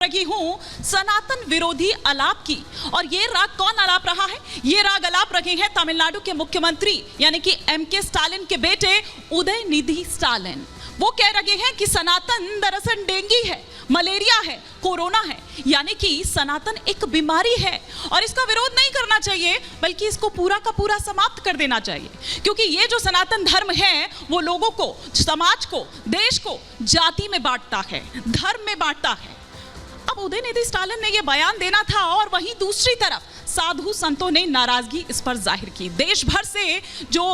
रही हूं सनातन विरोधी अलाप की। और ये राग कौन अलाप रहा है? ये राग अलाप रहे हैं तमिलनाडु के मुख्यमंत्री यानी कि एमके स्टालिन के बेटे उदयनिधि स्टालिन। वो कह रहे हैं कि सनातन दरअसल डेंगू है, मलेरिया है, कोरोना है, यानी कि सनातन एक बीमारी है और इसका विरोध नहीं करना चाहिए बल्कि इसको पूरा का पूरा समाप्त कर देना चाहिए, क्योंकि ये जो सनातन धर्म है वो लोगों को, समाज को, देश को जाति में बांटता है, धर्म में बांटता है। अब उदयनिधि स्टालिन ने यह बयान देना था और वहीं दूसरी तरफ साधु संतों ने नाराजगी इस पर जाहिर की। देश भर से जो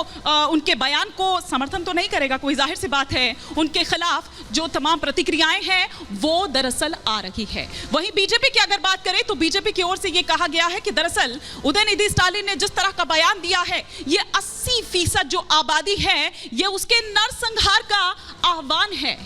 उनके बयान को समर्थन तो नहीं करेगा, कोई जाहिर सी बात है, उनके खिलाफ जो तमाम प्रतिक्रियाएं हैं वो दरअसल आ रही है। वहीं बीजेपी की अगर बात करें तो बीजेपी की ओर से ये कहा गया है कि दरअसल उदयनिधि स्टालिन ने जिस तरह का बयान दिया है, ये 80% जो आबादी है ये उसके नरसंहार का आह्वान है।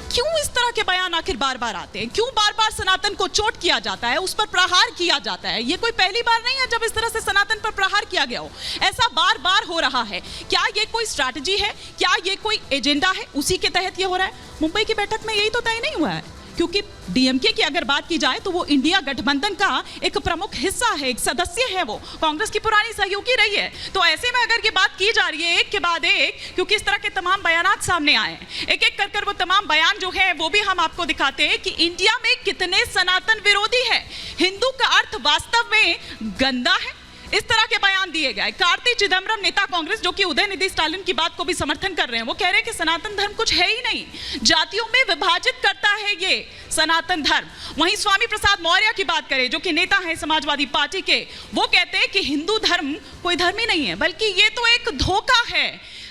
क्यों इस तरह के बयान आखिर बार बार आते हैं? क्यों बार बार सनातन को चोट किया जाता है, उस पर प्रहार किया जाता है? ये कोई पहली बार नहीं है जब इस तरह से सनातन पर प्रहार किया गया हो। ऐसा बार बार हो रहा है। क्या ये कोई स्ट्रैटेजी है? क्या ये कोई एजेंडा है? उसी के तहत ये हो रहा है। मुंबई की बैठक में यही तो तय नहीं हुआ है, क्योंकि डीएमके की अगर बात की जाए तो वो इंडिया गठबंधन का एक प्रमुख हिस्सा है, एक सदस्य है, वो कांग्रेस की पुरानी सहयोगी रही है। तो ऐसे में अगर ये बात की जा रही है एक के बाद एक, क्योंकि इस तरह के तमाम बयानात सामने आए हैं, एक एक कर वो तमाम बयान जो है वो भी हम आपको दिखाते हैं कि इंडिया में कितने सनातन विरोधी है। हिंदू का अर्थ वास्तव में गंदा है, इस तरह के बयान दिए गए। कार्ति चिदम्बरम नेता कांग्रेस, जो कि उदयनिधि स्टालिन की बात को भी समर्थन कर रहे हैं, वो कह रहे हैं कि सनातन धर्म कुछ है ही नहीं, जातियों में विभाजित करता है ये सनातन धर्म। वहीं स्वामी प्रसाद मौर्य की बात करें, जो कि नेता हैं समाजवादी पार्टी के, वो कहते हैं कि हिंदू धर्म कोई धर्म ही नहीं है, बल्कि ये तो एक धोखा है।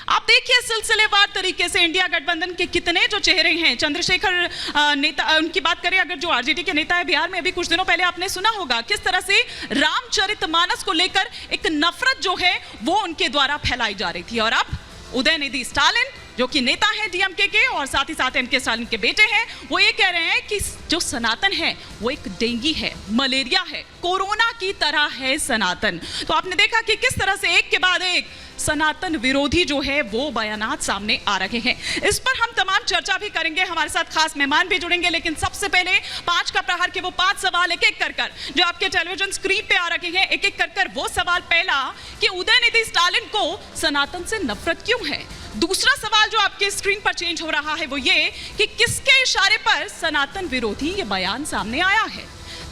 आप देखिए सिलसिलेवार तरीके से इंडिया गठबंधन के कितने जो चेहरे हैं, चंद्रशेखर नेता, उनकी बात करें अगर, जो आरजेडी के नेता है बिहार में, अभी कुछ दिनों पहले आपने सुना होगा किस तरह से रामचरितमानस को लेकर एक नफरत जो है वो उनके द्वारा फैलाई जा रही थी। और अब उदयनिधि स्टालिन, जो कि नेता है डीएमके के और साथ ही साथ एमके स्टालिन के बेटे हैं, वो ये कह रहे हैं कि जो सनातन है वो एक डेंगू है, मलेरिया है, कोरोना की तरह है सनातन। तो आपने देखा कि किस तरह से एक के बाद एक सनातन विरोधी जो है वो बयानात सामने आ रहे हैं। इस पर हम तमाम चर्चा भी करेंगे, हमारे साथ खास मेहमान भी जुड़ेंगे, लेकिन सबसे पहले 5 का प्रहार के वो 5 सवाल एक एक कर जो आपके टेलीविजन स्क्रीन पे आ रहे हैं, एक एक कर वो सवाल। पहला कि उदयनिधि स्टालिन को सनातन से नफरत क्यों है? दूसरा सवाल जो आपके स्क्रीन पर चेंज हो रहा है वो ये कि किसके इशारे पर सनातन विरोधी ये बयान सामने आया है?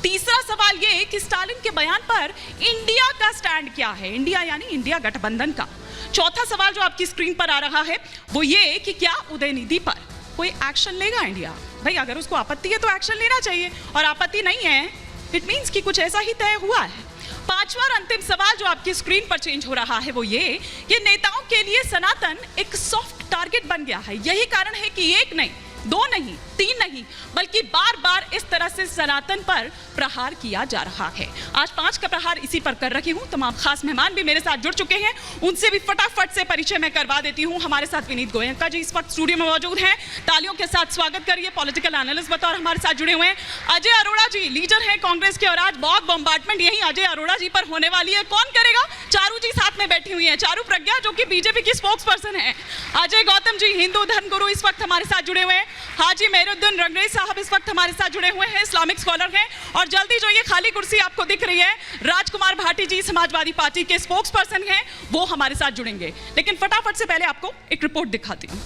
तीसरा सवाल ये कि स्टालिन के बयान पर इंडिया का स्टैंड क्या है, इंडिया यानी इंडिया गठबंधन का। चौथा सवाल जो आपकी स्क्रीन पर आ रहा है वो ये कि क्या उदयनिधि पर कोई एक्शन लेगा इंडिया? भाई अगर उसको आपत्ति है तो एक्शन लेना चाहिए, और आपत्ति नहीं है इट मींस कि कुछ ऐसा ही तय हुआ है। पांचवा और अंतिम सवाल जो आपकी स्क्रीन पर चेंज हो रहा है वो ये कि नेताओं के लिए सनातन एक सॉफ्ट टारगेट बन गया है। यही कारण है कि एक नहीं, 2 नहीं, 3 नहीं, बल्कि बार बार इस तरह से सनातन पर प्रहार किया जा रहा है। आज 5 का प्रहार इसी पर कर रही हूं। तमाम खास मेहमान भी मेरे साथ जुड़ चुके हैं, उनसे भी फटाफट से परिचय मैं करवा देती हूं। हमारे साथ विनीत गोयनका जी इस वक्त स्टूडियो में मौजूद हैं, तालियों के साथ स्वागत करिए। पॉलिटिकल एनालिस्ट बतौर हमारे साथ जुड़े हुए हैं अजय अरोड़ा जी, लीडर हैं कांग्रेस के, और आज बहुत बम्बार्टमेंट यही अजय अरोड़ा जी पर होने वाली है। कौन करेगा? चारू जी साथ में बैठी हुई है, चारू प्रज्ञा जो कि बीजेपी की स्पोक्स पर्सन है। अजय गौतम जी, हिंदू धर्म गुरु, इस वक्त हमारे साथ जुड़े हुए हैं। हाजी मेहरुद्दीन रंगरेज साहब इस वक्त हमारे साथ जुड़े हुए हैं, इस्लामिक स्कॉलर हैं। और जल्दी जो ये खाली कुर्सी आपको दिख रही है, राजकुमार भाटी जी समाजवादी पार्टी के स्पोक्स पर्सन हैं, वो हमारे साथ जुड़ेंगे। लेकिन फटाफट से पहले आपको एक रिपोर्ट दिखाती हूं।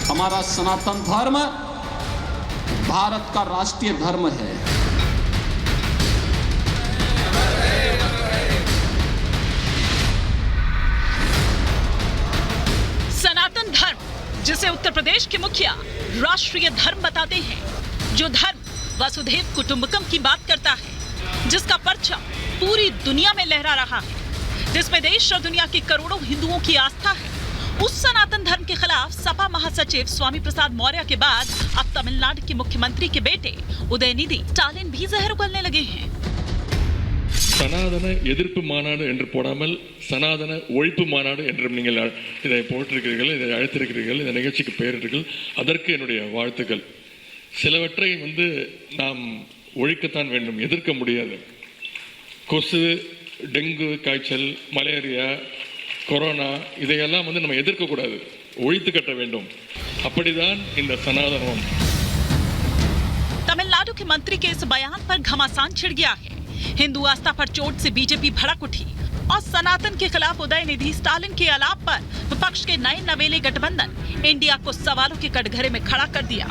हमारा सनातन धर्म भारत का राष्ट्रीय धर्म है। सनातन धर्म, जिसे उत्तर प्रदेश के मुखिया राष्ट्रीय धर्म बताते हैं, जो धर्म वसुधैव कुटुंबकम की बात करता है, जिसका परचम पूरी दुनिया में लहरा रहा है, जिसमें देश और दुनिया के करोड़ों हिंदुओं की आस्था है, उस सनातन धर्म के खिलाफ सपा महासचिव स्वामी प्रसाद मौर्य के बाद अब तमिलनाडु के मुख्यमंत्री के बेटे उदयनिधि स्टालिन भी जहर उगलने लगे हैं। சனாதன எதிர்ப்பு மாநாடு என்று போடாமல் சனாதன ஒழிப்பு மாநாடு என்றும் நீங்கள் இதை போட்டிருக்கிறீர்கள், இதை அழைத்திருக்கிறீர்கள், இந்த நிகழ்ச்சிக்கு பெயரிட்டீர்கள். அதற்கு என்னுடைய வாழ்த்துக்கள். சிலவற்றை நாம் ஒழிக்கத்தான் வேண்டும், எதிர்க்க முடியாது. கொசு, டெங்கு காய்ச்சல், மலேரியா, கொரோனா இதையெல்லாம் நம்ம எதிர்க்கக்கூடாது, ஒழித்து கட்ட வேண்டும். அப்படிதான் இந்த சனாதனம். तमिलनाडु के मंत्री के इस बयान पर घमासान छिड़ गया है। हिंदू आस्था पर चोट से बीजेपी भड़क उठी और सनातन के खिलाफ उदयनिधि स्टालिन के आलाप पर विपक्ष के नए नवेले गठबंधन इंडिया को सवालों के कटघरे में खड़ा कर दिया।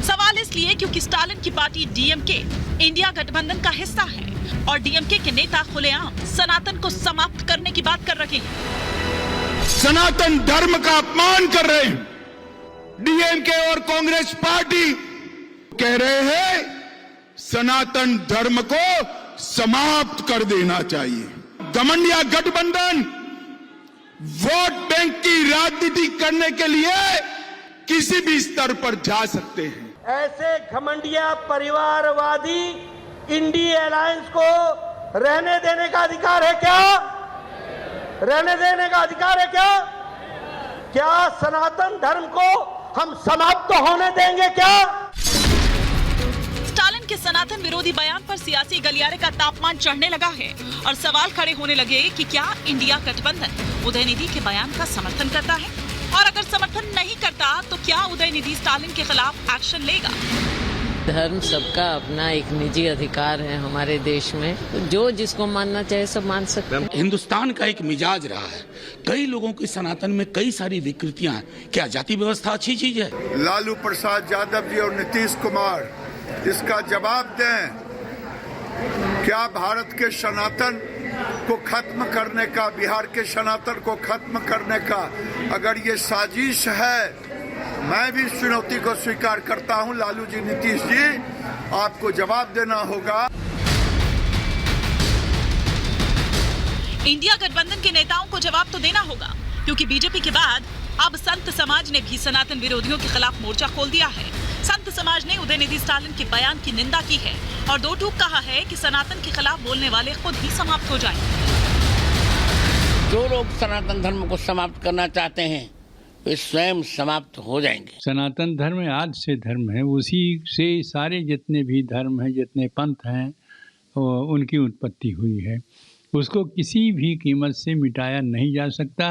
सवाल इसलिए क्योंकि स्टालिन की पार्टी डीएमके इंडिया गठबंधन का हिस्सा है और डीएमके के नेता खुलेआम सनातन को समाप्त करने की बात कर रहे हैं। सनातन धर्म का अपमान कर रहे हैं। डीएमके और कांग्रेस पार्टी कह रहे हैं सनातन धर्म को समाप्त कर देना चाहिए। घमंडिया गठबंधन वोट बैंक की राजनीति करने के लिए किसी भी स्तर पर जा सकते हैं। ऐसे घमंडिया परिवारवादी इंडिया अलायंस को रहने देने का अधिकार है क्या? रहने देने का अधिकार है क्या? क्या सनातन धर्म को हम समाप्त होने देंगे क्या? स्टालिन के सनातन विरोधी बयान पर सियासी गलियारे का तापमान चढ़ने लगा है और सवाल खड़े होने लगे कि क्या इंडिया गठबंधन उदयनिधि के बयान का समर्थन करता है, और अगर समर्थन नहीं करता तो क्या उदयनिधि स्टालिन के खिलाफ एक्शन लेगा। धर्म सबका अपना एक निजी अधिकार है हमारे देश में, जो जिसको मानना चाहे सब मान सकते हैं। हिंदुस्तान का एक मिजाज रहा है, कई लोगों की सनातन में कई सारी विकृतियां हैं। क्या जाति व्यवस्था अच्छी चीज है? लालू प्रसाद यादव जी और नीतीश कुमार इसका जवाब दें। क्या भारत के सनातन को खत्म करने का, बिहार के सनातन को खत्म करने का अगर ये साजिश है, मैं भी चुनौती को स्वीकार करता हूं। लालू जी, नीतीश जी, आपको जवाब देना होगा। इंडिया गठबंधन के नेताओं को जवाब तो देना होगा, क्योंकि बीजेपी के बाद अब संत समाज ने भी सनातन विरोधियों के खिलाफ मोर्चा खोल दिया है। संत समाज ने उदयनिधि स्टालिन के बयान की निंदा की है और दो टूक कहा है कि सनातन के खिलाफ बोलने वाले खुद ही समाप्त हो जाएं। जो लोग सनातन धर्म को समाप्त करना चाहते हैं वे स्वयं समाप्त हो जाएंगे। सनातन धर्म आज से धर्म है, उसी से सारे जितने भी धर्म हैं, जितने पंथ हैं, उनकी उत्पत्ति हुई है। उसको किसी भी कीमत से मिटाया नहीं जा सकता।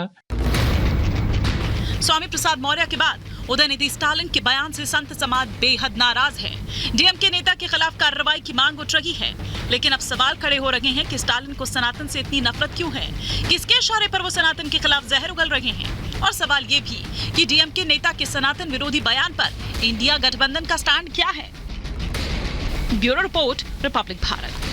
स्वामी प्रसाद मौर्य के बाद उदयनिधि स्टालिन के बयान से संत समाज बेहद नाराज है। डीएमके नेता के खिलाफ कार्रवाई की मांग उठ रही है, लेकिन अब सवाल खड़े हो रहे हैं कि स्टालिन को सनातन से इतनी नफरत क्यों है, किसके इशारे पर वो सनातन के खिलाफ जहर उगल रहे हैं, और सवाल ये भी कि डीएमके नेता के सनातन विरोधी बयान पर इंडिया गठबंधन का स्टैंड क्या है। Bureau report, Republic Bharat.